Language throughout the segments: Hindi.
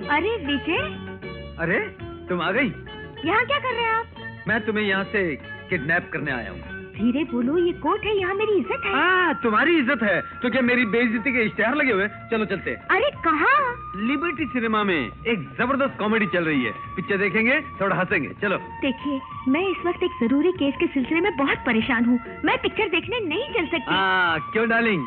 अरे विजय, अरे तुम आ गई। यहाँ क्या कर रहे हैं आप? मैं तुम्हें यहाँ से किडनैप करने आया हूँ। धीरे बोलो, ये कोर्ट है, यहाँ मेरी इज्जत है। तुम्हारी इज्जत है तो क्या मेरी बेइज्जती के इश्तेहार लगे हुए? चलो चलते। अरे कहाँ? लिबर्टी सिनेमा में एक जबरदस्त कॉमेडी चल रही है, पिक्चर देखेंगे, थोड़ा हंसेंगे। चलो। देखिए, मैं इस वक्त एक जरूरी केस के सिलसिले में बहुत परेशान हूँ, मैं पिक्चर देखने नहीं चल सकती। क्यों डार्लिंग,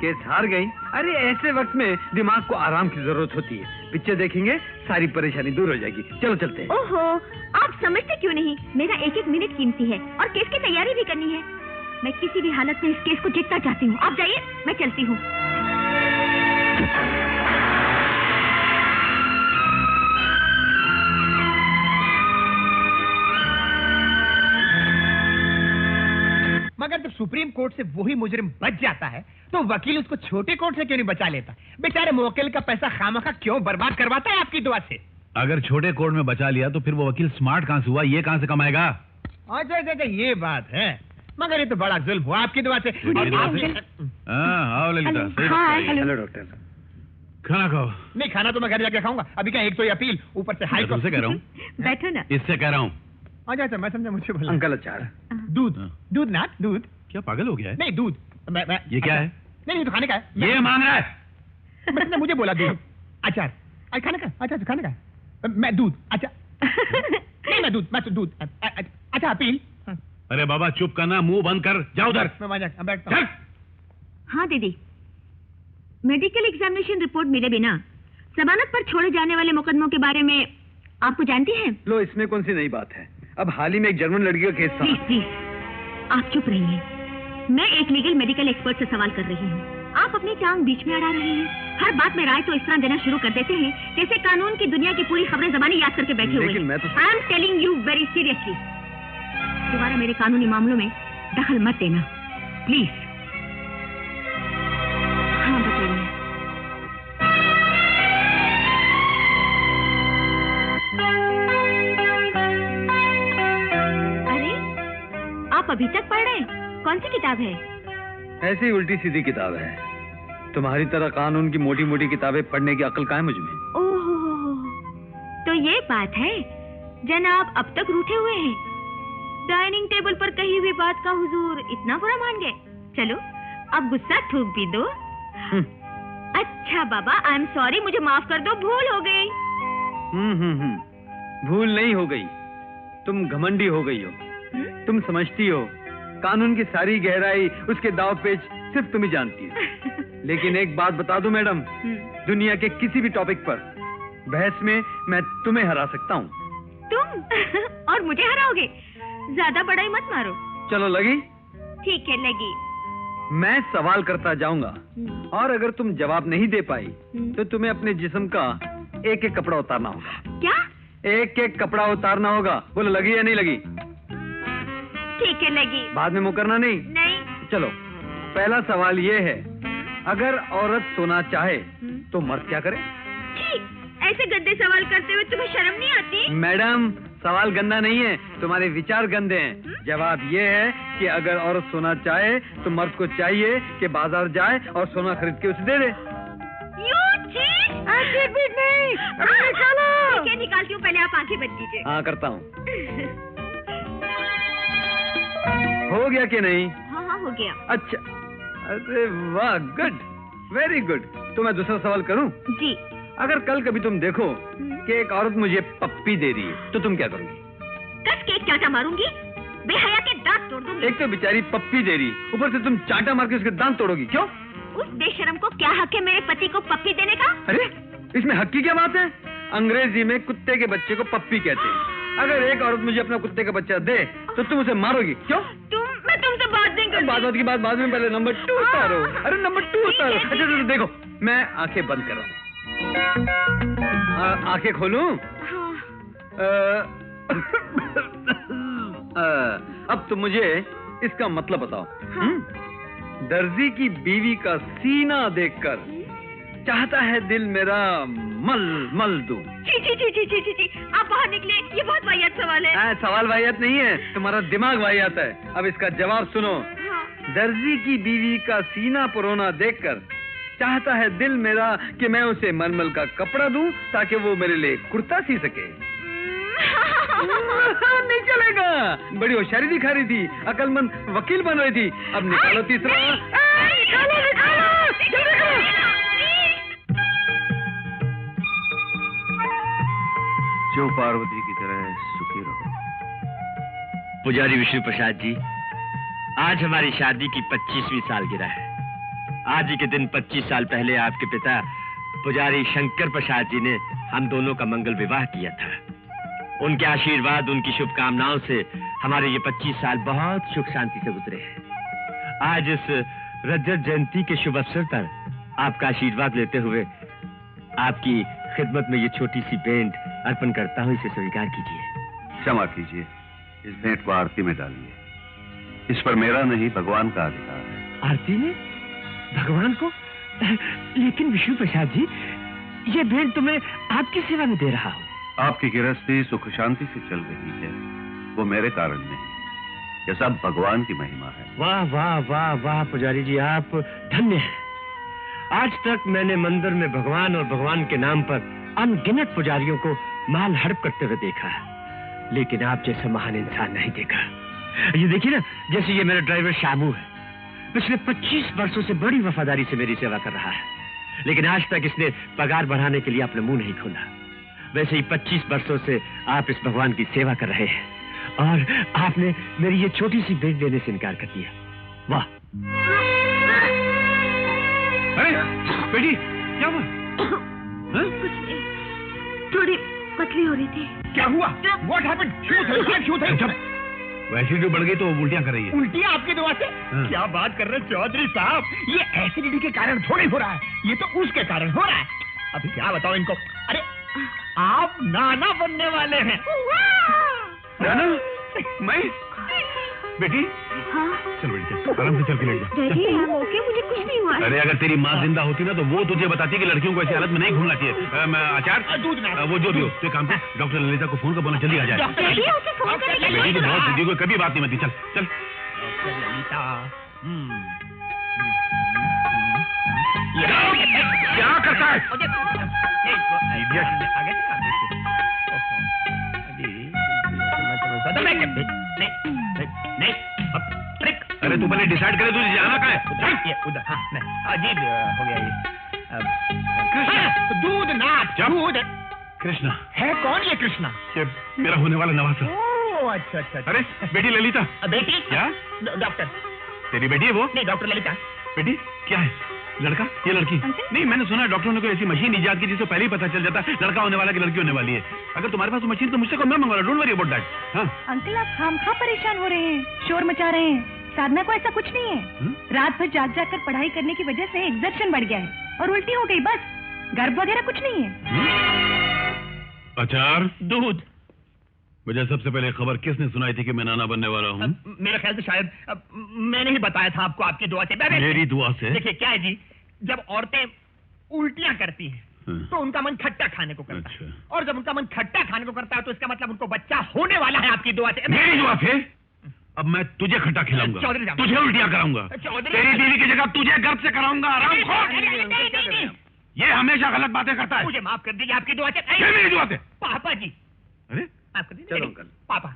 केस हार गई? अरे ऐसे वक्त में दिमाग को आराम की जरूरत होती है। पिक्चर देखेंगे, सारी परेशानी दूर हो जाएगी। चलो चलते हैं। ओहो, आप समझते क्यों नहीं? मेरा एक एक मिनट कीमती है और केस की तैयारी भी करनी है। मैं किसी भी हालत में इस केस को जीतना चाहती हूँ। आप जाइए, मैं चलती हूँ। मगर जब सुप्रीम कोर्ट से वही मुजरिम बच जाता है तो वकील उसको छोटे कोर्ट से क्यों नहीं बचा लेता? बेचारे मुवक्किल का पैसा खामखा क्यों बर्बाद करवाता है आपकी दुआ से? अगर छोटे कोर्ट में बचा लिया तो फिर वो वकील स्मार्ट कहां से हुआ, ये कहां से कमाएगा? अच्छा, ये बात है। मगर ये तो बड़ा जुल्म हुआ आपकी दुआ से। आओ ललिता। Hello doctor. खाना खाओ। नहीं, खाना तो मैं घर जाके खाऊंगा। अभी क्या, एक तो ये अपील, ऊपर से हाई कोर्ट से कह रहा हूँ। बैठो ना। इससे कह रहा हूँ। अच्छा, मैं समझा, मुझे बोला। अंकल अचार। दूध ना, दूध। क्या पागल हो गया है? नहीं, दूध। ये क्या है? नहीं, तो खाने का है। ये मांग रहा है। मतलब मुझे बोला दूध, अचार। खाने का? अच्छा, खाने का। मैं दूध। अच्छा नहीं, मैं दूध। अच्छा, अपील। अरे बाबा चुप करना, मुंह बंद कर, जाओ उधर। मैं बैठता हूँ। हाँ दीदी, मेडिकल एग्जामिनेशन रिपोर्ट मिले बिना जमानत पर छोड़े जाने वाले मुकदमों के बारे में आपको जानती हैं? लो, इसमें कौन सी नई बात है? अब हाल ही में एक जर्मन लड़की का केस था। प्लीज, आप चुप रहिए। मैं एक लीगल मेडिकल एक्सपर्ट से सवाल कर रही हूँ। आप अपनी टांग बीच में अड़ा रहे हैं। हर बात में राय तो इस तरह देना शुरू कर देते हैं जैसे कानून की दुनिया की पूरी खबरें ज़बानी याद करके बैठे हुए हैं। I am telling you very seriously, दोबारा मेरे कानूनी मामलों में दखल मत देना, प्लीज। हाँ बताइए। अरे, आप अभी तक पढ़ रहे हैं? कौन सी किताब है? ऐसी उल्टी सीधी किताब है। तुम्हारी तरह कानून की मोटी मोटी किताबें पढ़ने की अक्ल कहाँ है मुझमें? ओहो, तो ये बात है। जनाब अब तक रूठे हुए हैं। डाइनिंग टेबल पर कही हुई बात का हुजूर इतना बुरा मान गए? चलो अब गुस्सा थूक भी दो। अच्छा बाबा, आई एम सॉरी, मुझे माफ कर दो, भूल हो गई। भूल नहीं हो गई, तुम घमंडी हो गई हो। तुम समझती हो कानून की सारी गहराई, उसके दाव पेच सिर्फ तुम ही जानती हो। लेकिन एक बात बता दूं मैडम, दुनिया के किसी भी टॉपिक पर बहस में मैं तुम्हें हरा सकता हूँ। तुम? और मुझे हराओगे? ज्यादा बड़ाई मत मारो। चलो लगी? ठीक है, लगी। मैं सवाल करता जाऊंगा और अगर तुम जवाब नहीं दे पाई तो तुम्हें अपने जिस्म का एक एक कपड़ा उतारना होगा। क्या? एक एक कपड़ा उतारना होगा। बोलो लगी या नहीं लगी? ठीक है, लगी। बाद में मुकरना नहीं। नहीं। चलो, पहला सवाल ये है, अगर औरत सोना चाहे तो मर्द क्या करे? ऐसे गंदे सवाल करते हुए तुम्हें शर्म नहीं आती? मैडम, सवाल गंदा नहीं है, तुम्हारे विचार गंदे हैं। जवाब ये है कि अगर औरत सोना चाहे तो मर्द को चाहिए कि बाजार जाए और सोना खरीद के उसे दे दे। नहीं, निकालती हूँ, पहले आप आंखें बंद कीजिए। हाँ करता हूँ। हो गया कि नहीं? हाँ हो गया। अच्छा, अरे वाह, गुड, वेरी गुड। तो मैं दूसरा सवाल करूं? जी। अगर कल कभी तुम देखो कि एक औरत मुझे पप्पी दे रही है तो तुम क्या करोगी? कस के चाटा मारूंगी, बेहया के दांत तोड़ दूंगी। एक तो बेचारी पप्पी दे रही, ऊपर से तुम चाटा मार के उसके दांत तोड़ोगी, क्यों? उस बेशरम को क्या हक है मेरे पति को पप्पी देने का? अरे इसमें हक की क्या बात है? अंग्रेजी में कुत्ते के बच्चे को पप्पी कहते हैं। अगर एक औरत मुझे अपना कुत्ते का बच्चा दे तो तुम उसे मारोगी, क्यों? मैं तुमसे बात नहीं करती। बात की बात बाद में, पहले नंबर 2 उतारो। अरे नंबर 2 उतारो। अच्छा देखो, मैं आंखें बंद कर रहा हूँ, आंखें खोलूं? अब तुम मुझे इसका मतलब बताओ। दर्जी की बीवी का सीना देखकर चाहता है दिल मेरा मल मल दूं। ची, आप बाहर निकले, ये बहुत वाहियात सवाल है। सवाल वाहियात नहीं है, तुम्हारा दिमाग वाहियात है। अब इसका जवाब सुनो। दर्जी की बीवी का सीना परोना देखकर चाहता है दिल मेरा कि मैं उसे मलमल का कपड़ा दूं ताकि वो मेरे लिए कुर्ता सी सके। नहीं चलेगा, बड़ी होशियारी दिखा रही थी, अकलमंद वकील बन रही थी। अब निकालो तीसरा। निकालो, जल्दी करो। जो पार्वती की तरह सुखी रहो। पुजारी विष्णु प्रसाद जी, आज हमारी शादी की 25वीं सालगिरह है। आज ही के दिन 25 साल पहले आपके पिता पुजारी शंकर प्रसाद जी ने हम दोनों का मंगल विवाह किया था। उनके आशीर्वाद, उनकी शुभकामनाओं से हमारे ये 25 साल बहुत सुख शांति से गुजरे हैं। आज इस रजत जयंती के शुभ अवसर पर आपका आशीर्वाद लेते हुए आपकी खिदमत में ये छोटी सी भेंट अर्पण करता हूँ, इसे स्वीकार कीजिए। क्षमा कीजिए, इस भेंट को आरती में डालिए। इस पर मेरा नहीं, भगवान का अधिकार है। आरती में? भगवान को? लेकिन विष्णु प्रसाद जी, ये भेंट तो मैं आपकी सेवा में दे रहा हूँ। आपकी गृहस्थी सुख शांति से चल रही है, वो मेरे कारण नहीं, ये सब भगवान की महिमा है। वाह वाह वाह वाह पुजारी जी, आप धन्य हैं। आज तक मैंने मंदिर में भगवान और भगवान के नाम पर अनगिनत पुजारियों को माल हड़प करते हुए देखा है, लेकिन आप जैसा महान इंसान नहीं देखा। ये देखिए ना, जैसे ये मेरा ड्राइवर शामू है, पिछले 25 वर्षों से बड़ी वफादारी से मेरी सेवा कर रहा है, लेकिन आज तक इसने पगार बढ़ाने के लिए अपना मुंह नहीं खोला। वैसे ही 25 वर्षों से आप इस भगवान की सेवा कर रहे हैं और आपने मेरी ये छोटी सी भेंट देने से इनकार कर दिया। वाह! अरे बेटी, क्या हुआ? कुछ नहीं, थोड़ी पतली हो रही थी। क्या हुआ? What happened? क्यों थे? एसिडिटी बढ़ गई तो उल्टियां कर रही है। उल्टियां आपकी दवा से? क्या बात कर रहे हैं चौधरी साहब, ये एसिडिटी के कारण थोड़ी हो रहा है, ये तो उसके कारण हो रहा है। अब क्या बताओ इनको। अरे आप नाना बनने वाले हैं। नाना? मैं? बेटी हाँ? चल बेटी, चल आराम से चल के लेट जा। डैडी, I'm okay, मुझे कुछ नहीं हुआ। अरे अगर तेरी माँ जिंदा होती ना तो वो तुझे बताती कि लड़कियों को ऐसी हालत में नहीं घूमना चाहिए। आचार, वो जो भी हो, तो काम कर, डॉक्टर ललिता को फोन कर बोलना जल्दी आ जाए। डैडी, उसे फोन करने के बेटी लिए तो बहुत बुद्धि, कोई कभी बात नहीं बनती। चल चल। डॉक्टर ललिता। क्या करता है? अरे तू पहले डिसाइड करे तुझे जाना कहाँ है? ये उधर। हाँ, अजीब हो गया ये। दूध नाथ, दूध। कृष्णा है कौन ये कृष्णा? ये मेरा होने वाला नवासा। ओह अच्छा अच्छा। अरे बेटी ललिता। बेटी? क्या? डॉक्टर। तेरी बेटी है वो? नहीं, डॉक्टर ललिता। बेटी क्या है? लड़का? ये लड़की? नहीं, मैंने सुना है डॉक्टरों ने कोई ऐसी मशीन इजाद की जिससे पहले ही पता चल जाता है लड़का होने वाला कि लड़की होने वाली है। अगर तुम्हारे पास मशीन तो मुझसे को मैं मंगवा, डोंट वरी अबाउट दैट। हाँ अंकल, आप खामखा परेशान हो रहे हैं, शोर मचा रहे हैं। साधना को ऐसा कुछ नहीं है। रात भर जाग जाग कर पढ़ाई करने की वजह से एग्जर्शन बढ़ गया है और उल्टी हो गई, बस। गर्भ वगैरह कुछ नहीं है। अचार, दूध। मुझे सबसे पहले खबर किसने सुनाई थी कि मैं नाना बनने वाला हूँ? मेरे ख्याल से शायद मैंने ही बताया था आपको, आपकी दुआ से। मेरी दुआ से? देखिए क्या है जी, जब औरतें उल्टियां करती हैं तो उनका मन खट्टा खाने को करता है, और जब उनका मन खट्टा खाने को करता है तो इसका मतलब उनको बच्चा होने वाला है आपकी दुआ से। मेरी दुआ से? अब मैं तुझे खट्टा खिलाऊंगा, चौधरी साहब, तुझे उल्टियां कराऊंगा, तेरी बीवी की जगह तुझे गर्भ से कराऊंगा। नहीं, ये हमेशा गलत बातें करता है। मुझे माफ कर दीजिए, आपकी दुआ से। मेरी दुआ से? पापा जी। अरे माफ कर दीजिए। चलो अंकल। पापा